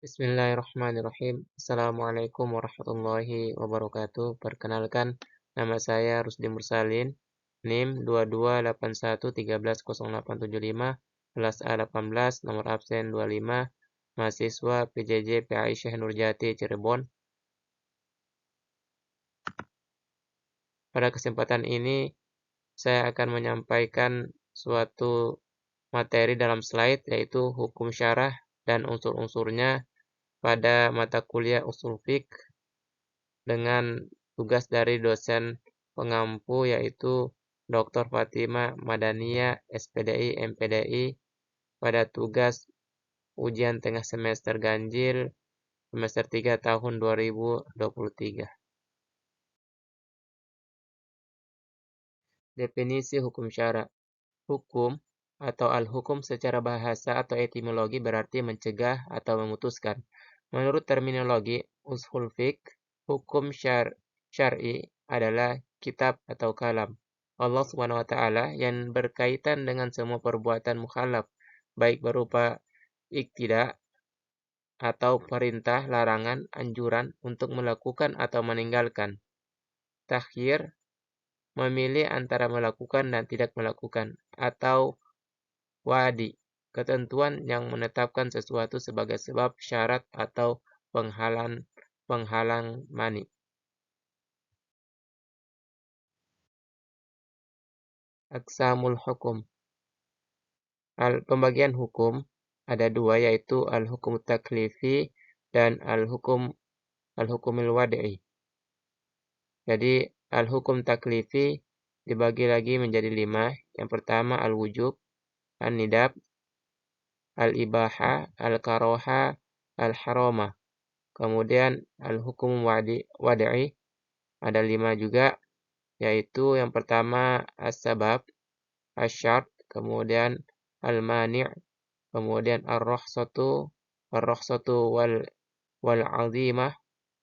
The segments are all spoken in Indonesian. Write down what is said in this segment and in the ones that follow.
Bismillahirrahmanirrahim. Assalamualaikum warahmatullahi wabarakatuh. Perkenalkan, nama saya Rusdi Mursalin, NIM 2281130875, kelas A18, nomor absen 25, mahasiswa PJJ PAI Syekh Nurjati Cirebon. Pada kesempatan ini, saya akan menyampaikan suatu materi dalam slide, yaitu hukum syarah dan unsur-unsurnya pada mata kuliah Ushul Fiqh dengan tugas dari dosen pengampu yaitu Dr. Fatima Madania, SPDI, MPDI pada tugas ujian tengah semester ganjil semester 3 tahun 2023. Definisi hukum syara. Hukum atau al-hukum secara bahasa atau etimologi berarti mencegah atau memutuskan. Menurut terminologi ushul fiqh, hukum syar'i adalah kitab atau kalam Allah SWT yang berkaitan dengan semua perbuatan mukhalaf, baik berupa iktidak atau perintah, larangan, anjuran untuk melakukan atau meninggalkan. Takhyir, memilih antara melakukan dan tidak melakukan, atau wadi, ketentuan yang menetapkan sesuatu sebagai sebab, syarat, atau penghalang mani. Aqsamul hukum. Pembagian hukum ada dua, yaitu al-hukum taklifi dan al-hukumil wadi'i. Jadi al-hukum taklifi dibagi lagi menjadi 5. Yang pertama al-wujub, an-nidab, al-ibaha, al-karoha, al-haroma. Kemudian al-hukum wadi'i ada 5 juga, yaitu yang pertama as-sabab, asy-syart, kemudian al-mani', kemudian ar-rukhsatu wal 'azimah,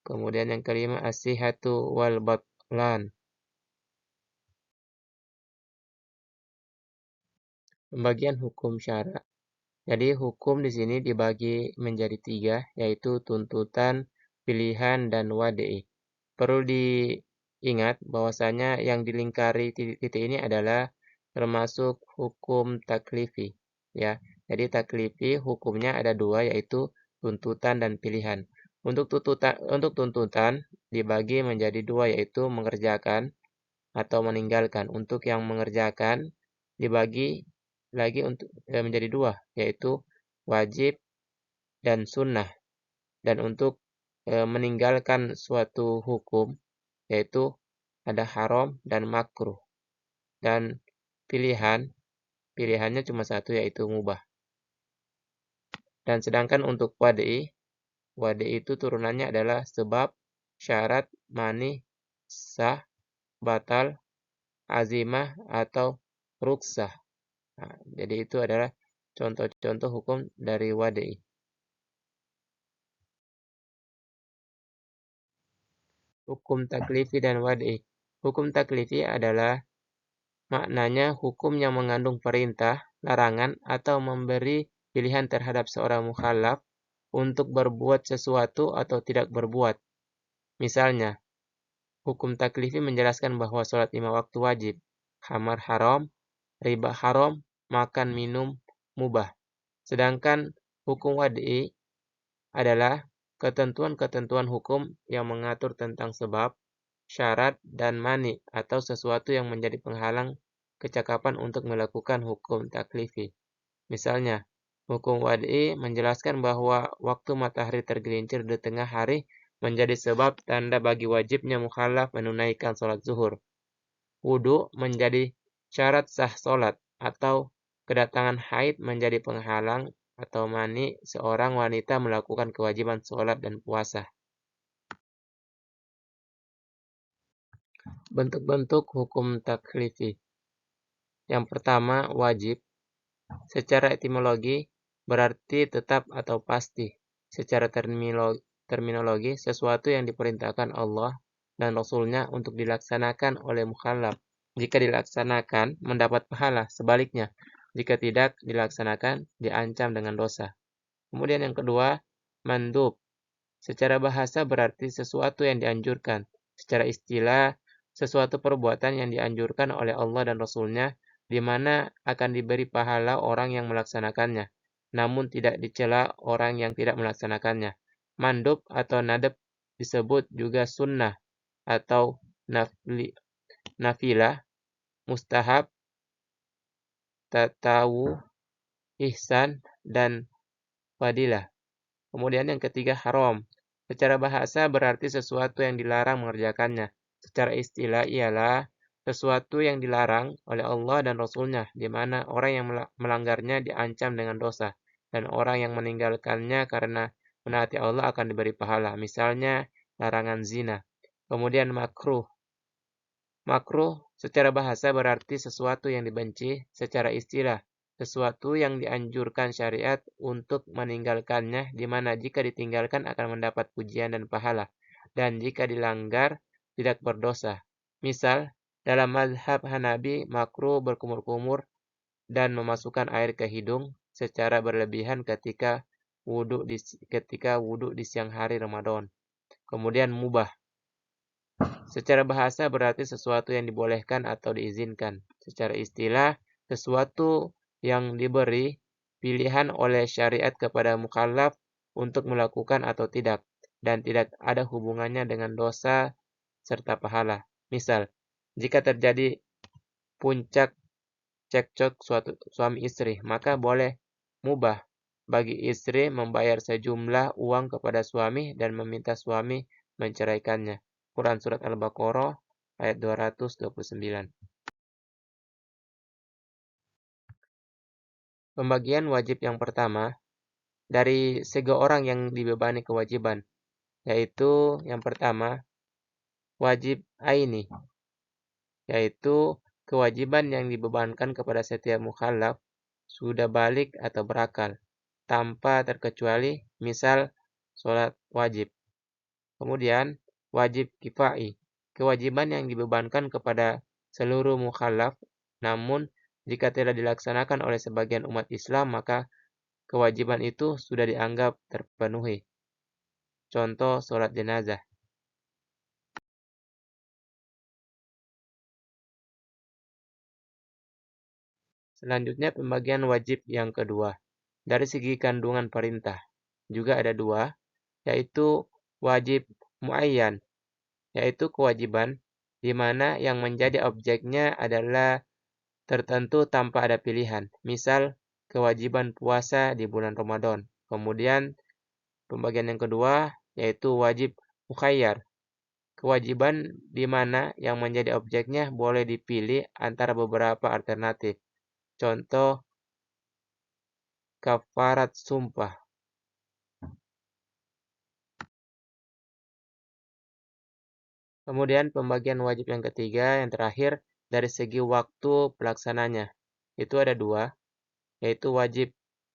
kemudian yang kelima as-sihhatu wal batlan. Pembagian hukum syara. Jadi hukum di sini dibagi menjadi 3, yaitu tuntutan, pilihan, dan wadi'i. Perlu diingat bahwasanya yang dilingkari titik ini adalah termasuk hukum taklifi, ya. Jadi taklifi hukumnya ada 2, yaitu tuntutan dan pilihan. Untuk tuntutan dibagi menjadi 2, yaitu mengerjakan atau meninggalkan. Untuk yang mengerjakan dibagi lagi untuk menjadi 2, yaitu wajib dan sunnah. Dan untuk meninggalkan suatu hukum, yaitu ada haram dan makruh. Dan pilihannya cuma satu, yaitu mubah. Dan sedangkan untuk wadi'i itu turunannya adalah sebab, syarat, mani, sah, batal, azimah, atau ruksah. Nah, jadi itu adalah contoh-contoh hukum dari wadi'i. Hukum taklifi dan wadi'i. Hukum taklifi adalah maknanya hukum yang mengandung perintah, larangan, atau memberi pilihan terhadap seorang mukhalaf untuk berbuat sesuatu atau tidak berbuat. Misalnya, hukum taklifi menjelaskan bahwa sholat 5 waktu wajib, khamar haram, riba haram, makan minum mubah. Sedangkan hukum wadi'i adalah ketentuan-ketentuan hukum yang mengatur tentang sebab, syarat, dan mani atau sesuatu yang menjadi penghalang kecakapan untuk melakukan hukum taklifi. Misalnya, hukum wadi'i menjelaskan bahwa waktu matahari tergelincir di tengah hari menjadi sebab tanda bagi wajibnya mukhalaf menunaikan sholat zuhur. Wudu menjadi syarat sah sholat, atau kedatangan haid menjadi penghalang atau mani seorang wanita melakukan kewajiban sholat dan puasa. Bentuk-bentuk hukum taklifi. Yang pertama, wajib. Secara etimologi berarti tetap atau pasti. Secara terminologi, sesuatu yang diperintahkan Allah dan Rasul-Nya untuk dilaksanakan oleh mukhalaf. Jika dilaksanakan, mendapat pahala. Sebaliknya, jika tidak dilaksanakan, diancam dengan dosa. Kemudian yang kedua, mandub. Secara bahasa berarti sesuatu yang dianjurkan. Secara istilah, sesuatu perbuatan yang dianjurkan oleh Allah dan Rasul-Nya, di mana akan diberi pahala orang yang melaksanakannya, namun tidak dicela orang yang tidak melaksanakannya. Mandub atau nadab disebut juga sunnah atau nafilah, mustahab, tatawu, ihsan, dan fadilah. Kemudian yang ketiga haram. Secara bahasa berarti sesuatu yang dilarang mengerjakannya. Secara istilah ialah sesuatu yang dilarang oleh Allah dan Rasul-Nya, di mana orang yang melanggarnya diancam dengan dosa, dan orang yang meninggalkannya karena menaati Allah akan diberi pahala. Misalnya larangan zina. Kemudian makruh. Makruh secara bahasa berarti sesuatu yang dibenci, secara istilah sesuatu yang dianjurkan syariat untuk meninggalkannya, di mana jika ditinggalkan akan mendapat pujian dan pahala, dan jika dilanggar tidak berdosa. Misal, dalam mazhab Hanabi, makruh berkumur-kumur dan memasukkan air ke hidung secara berlebihan ketika wudhu di siang hari Ramadan. Kemudian mubah. Secara bahasa berarti sesuatu yang dibolehkan atau diizinkan. Secara istilah, sesuatu yang diberi pilihan oleh syariat kepada mukallaf untuk melakukan atau tidak, dan tidak ada hubungannya dengan dosa serta pahala. Misal, jika terjadi puncak cekcok suami istri, maka boleh mubah bagi istri membayar sejumlah uang kepada suami dan meminta suami menceraikannya. Quran Surat Al-Baqarah ayat 229. Pembagian wajib yang pertama, dari segi orang yang dibebani kewajiban, yaitu yang pertama, wajib aini, yaitu kewajiban yang dibebankan kepada setiap mukallaf sudah balik atau berakal, tanpa terkecuali, misal sholat wajib. Kemudian, wajib kifai, kewajiban yang dibebankan kepada seluruh mukallaf, namun jika tidak dilaksanakan oleh sebagian umat Islam, maka kewajiban itu sudah dianggap terpenuhi. Contoh, sholat jenazah. Selanjutnya, pembagian wajib yang kedua. Dari segi kandungan perintah, juga ada dua, yaitu wajib muayyan, yaitu kewajiban di mana yang menjadi objeknya adalah tertentu tanpa ada pilihan. Misal, kewajiban puasa di bulan Ramadan. Kemudian, pembagian yang kedua, yaitu wajib mukhayyar. Kewajiban di mana yang menjadi objeknya boleh dipilih antara beberapa alternatif. Contoh, kafarat sumpah. Kemudian pembagian wajib yang ketiga, yang terakhir, dari segi waktu pelaksananya. Itu ada dua, yaitu wajib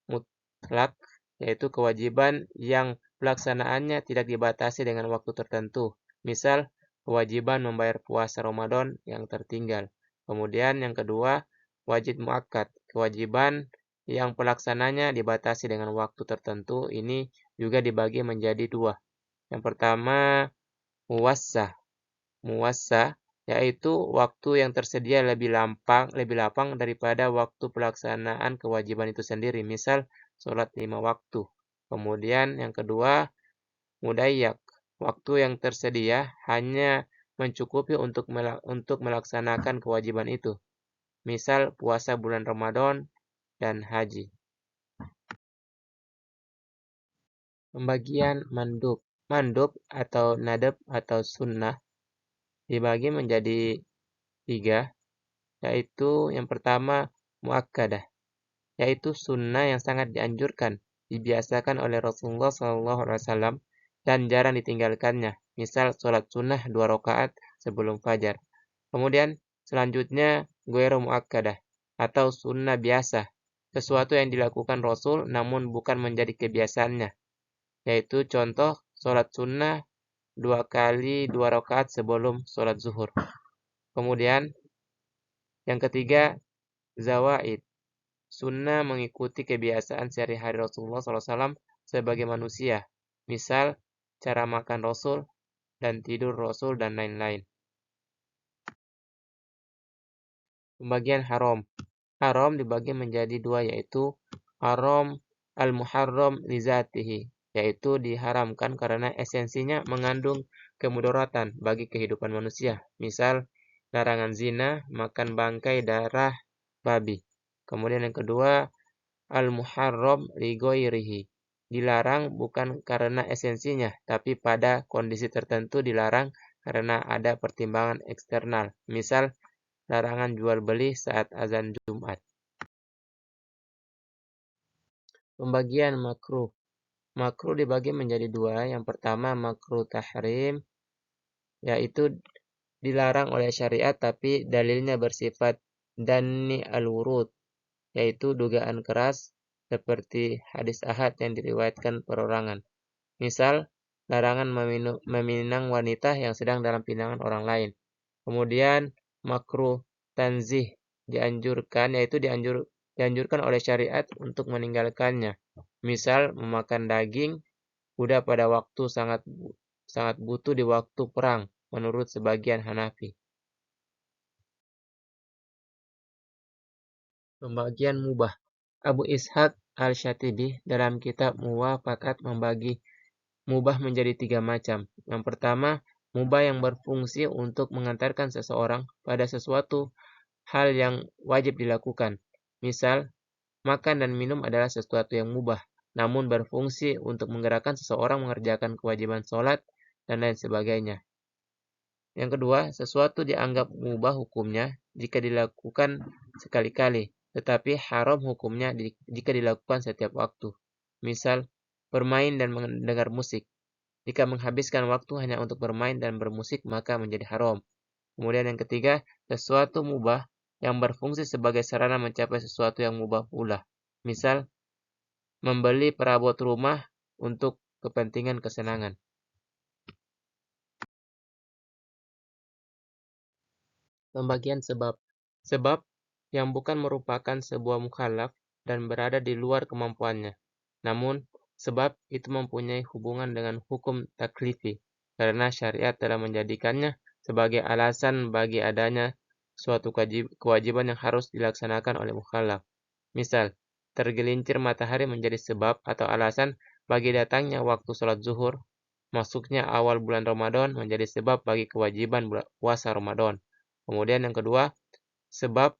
mutlak, yaitu kewajiban yang pelaksanaannya tidak dibatasi dengan waktu tertentu. Misal, kewajiban membayar puasa Ramadan yang tertinggal. Kemudian yang kedua, wajib muakkad, kewajiban yang pelaksananya dibatasi dengan waktu tertentu. Ini juga dibagi menjadi dua. Yang pertama, muwassah. Muwassah yaitu waktu yang tersedia lebih lapang daripada waktu pelaksanaan kewajiban itu sendiri. Misal, sholat 5 waktu. Kemudian yang kedua, mudayyak. Waktu yang tersedia hanya mencukupi untuk melaksanakan kewajiban itu. Misal, puasa bulan Ramadan dan haji. Pembagian mandub. Mandub atau nadab atau sunnah dibagi menjadi tiga, yaitu yang pertama muakkadah, yaitu sunnah yang sangat dianjurkan, dibiasakan oleh Rasulullah SAW dan jarang ditinggalkannya. Misal sholat sunnah 2 rakaat sebelum fajar. Kemudian selanjutnya ghairu muakkadah atau sunnah biasa, sesuatu yang dilakukan Rasul namun bukan menjadi kebiasaannya, yaitu contoh sholat sunnah 2 kali 2 rakaat sebelum sholat zuhur. Kemudian yang ketiga, zawaid. Sunnah mengikuti kebiasaan sehari-hari Rasulullah SAW sebagai manusia. Misal, cara makan Rasul dan tidur Rasul dan lain-lain. Pembagian haram. Haram dibagi menjadi dua, yaitu haram al-muharram li zatihi, yaitu diharamkan karena esensinya mengandung kemudaratan bagi kehidupan manusia. Misal, larangan zina, makan bangkai darah babi. Kemudian yang kedua, al-muharram li ghairihi. Dilarang bukan karena esensinya, tapi pada kondisi tertentu dilarang karena ada pertimbangan eksternal. Misal, larangan jual beli saat azan Jumat. Pembagian makruh. Makruh dibagi menjadi dua. Yang pertama makruh tahrim, yaitu dilarang oleh syariat tapi dalilnya bersifat dhanni al-wurud, yaitu dugaan keras seperti hadis ahad yang diriwayatkan perorangan. Misal, larangan meminang wanita yang sedang dalam pinangan orang lain. Kemudian makruh tanzih dianjurkan, yaitu dianjurkan oleh syariat untuk meninggalkannya. Misal memakan daging kuda pada waktu sangat butuh di waktu perang menurut sebagian Hanafi. Pembagian mubah. Abu Ishaq Al-Syatibi dalam kitab Muwafaqat membagi mubah menjadi tiga macam. Yang pertama, mubah yang berfungsi untuk mengantarkan seseorang pada sesuatu hal yang wajib dilakukan. Misal, makan dan minum adalah sesuatu yang mubah, namun berfungsi untuk menggerakkan seseorang mengerjakan kewajiban sholat dan lain sebagainya. Yang kedua, sesuatu dianggap mubah hukumnya jika dilakukan sekali-kali, tetapi haram hukumnya jika dilakukan setiap waktu. Misal, bermain dan mendengar musik. Jika menghabiskan waktu hanya untuk bermain dan bermusik, maka menjadi haram. Kemudian yang ketiga, sesuatu mubah yang berfungsi sebagai sarana mencapai sesuatu yang mubah pula. Misal, membeli perabot rumah untuk kepentingan kesenangan. Pembagian sebab. Sebab yang bukan merupakan sebuah mukhalaf dan berada di luar kemampuannya. Namun, sebab itu mempunyai hubungan dengan hukum taklifi, karena syariat telah menjadikannya sebagai alasan bagi adanya suatu kewajiban yang harus dilaksanakan oleh mukhalaf. Misal, tergelincir matahari menjadi sebab atau alasan bagi datangnya waktu sholat zuhur, masuknya awal bulan Ramadan menjadi sebab bagi kewajiban puasa Ramadan. Kemudian yang kedua, sebab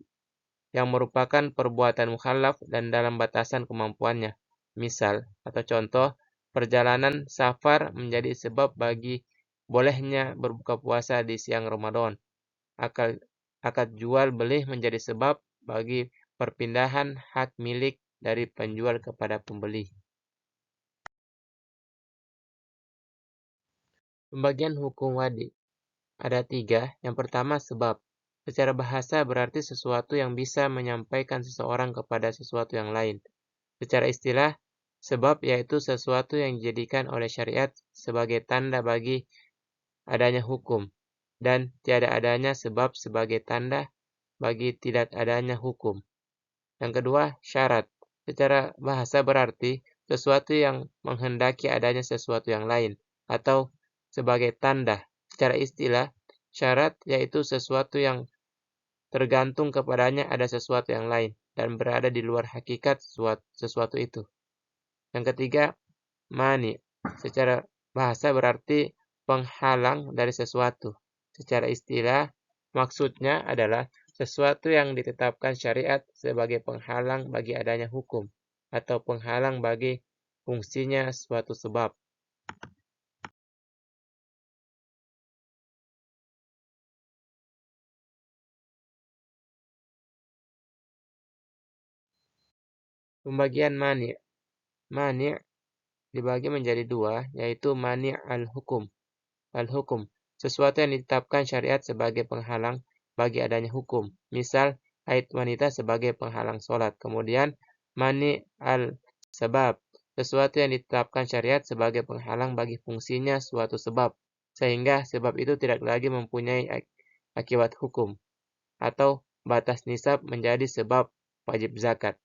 yang merupakan perbuatan mukhalaf dan dalam batasan kemampuannya. Misal atau contoh, perjalanan safar menjadi sebab bagi bolehnya berbuka puasa di siang Ramadan. Akad jual beli menjadi sebab bagi perpindahan hak milik dari penjual kepada pembeli. Pembagian hukum wadi. Ada tiga. Yang pertama, sebab. Secara bahasa berarti sesuatu yang bisa menyampaikan seseorang kepada sesuatu yang lain. Secara istilah, sebab yaitu sesuatu yang dijadikan oleh syariat sebagai tanda bagi adanya hukum, dan tiada adanya sebab sebagai tanda bagi tidak adanya hukum. Yang kedua, syarat. Secara bahasa berarti sesuatu yang menghendaki adanya sesuatu yang lain, atau sebagai tanda. Secara istilah, syarat yaitu sesuatu yang tergantung kepadanya ada sesuatu yang lain dan berada di luar hakikat sesuatu itu. Yang ketiga, mani. Secara bahasa berarti penghalang dari sesuatu. Secara istilah, maksudnya adalah sesuatu yang ditetapkan syariat sebagai penghalang bagi adanya hukum atau penghalang bagi fungsinya suatu sebab. Pembagian mani. Mani dibagi menjadi dua, yaitu mani al-hukum. Al-hukum, sesuatu yang ditetapkan syariat sebagai penghalang bagi adanya hukum. Misal, haid wanita sebagai penghalang sholat. Kemudian, mani al-sabab, sesuatu yang ditetapkan syariat sebagai penghalang bagi fungsinya suatu sebab, sehingga sebab itu tidak lagi mempunyai akibat hukum, atau batas nisab menjadi sebab wajib zakat.